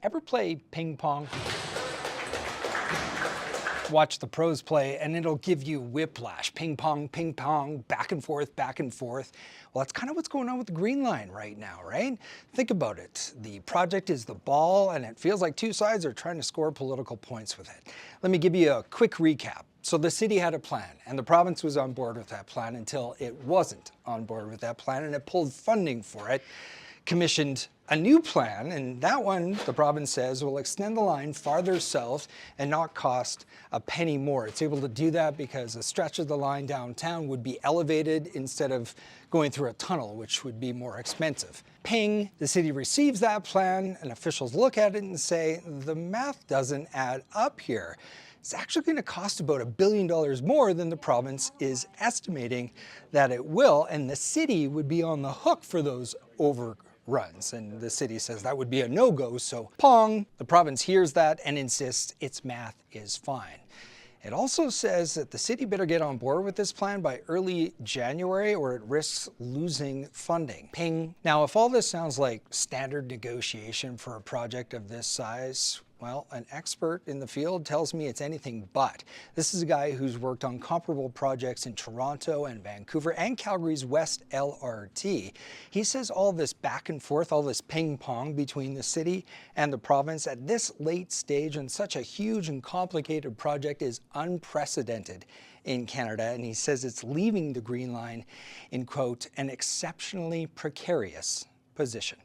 Ever play ping pong? Watch the pros play and it'll give you whiplash. Ping pong, back and forth, back and forth. Well, that's kind of what's going on with the Green Line right now, right? Think about it. The project is the ball and it feels like two sides are trying to score political points with it. Let me give you a quick recap. So the city had a plan and the province was on board with that plan until it wasn't on board with that plan and it pulled funding for it, commissioned a new plan, and that one, the province says, will extend the line farther south and not cost a penny more. It's able to do that because a stretch of the line downtown would be elevated instead of going through a tunnel, which would be more expensive. Ping, the city receives that plan and officials look at it and say, the math doesn't add up here. It's actually going to cost about $1 billion more than the province is estimating that it will, and the city would be on the hook for those overruns. And the city says that would be a no-go, so pong, the province hears that and insists its math is fine. It also says that the city better get on board with this plan by early January or it risks losing funding. Ping. Now, if all this sounds like standard negotiation for a project of this size, well, an expert in the field tells me it's anything but. This is a guy who's worked on comparable projects in Toronto and Vancouver and Calgary's West LRT. He says all this back and forth, all this ping pong between the city and the province at this late stage on such a huge and complicated project is unprecedented in Canada. And he says it's leaving the Green Line in, quote, an exceptionally precarious position.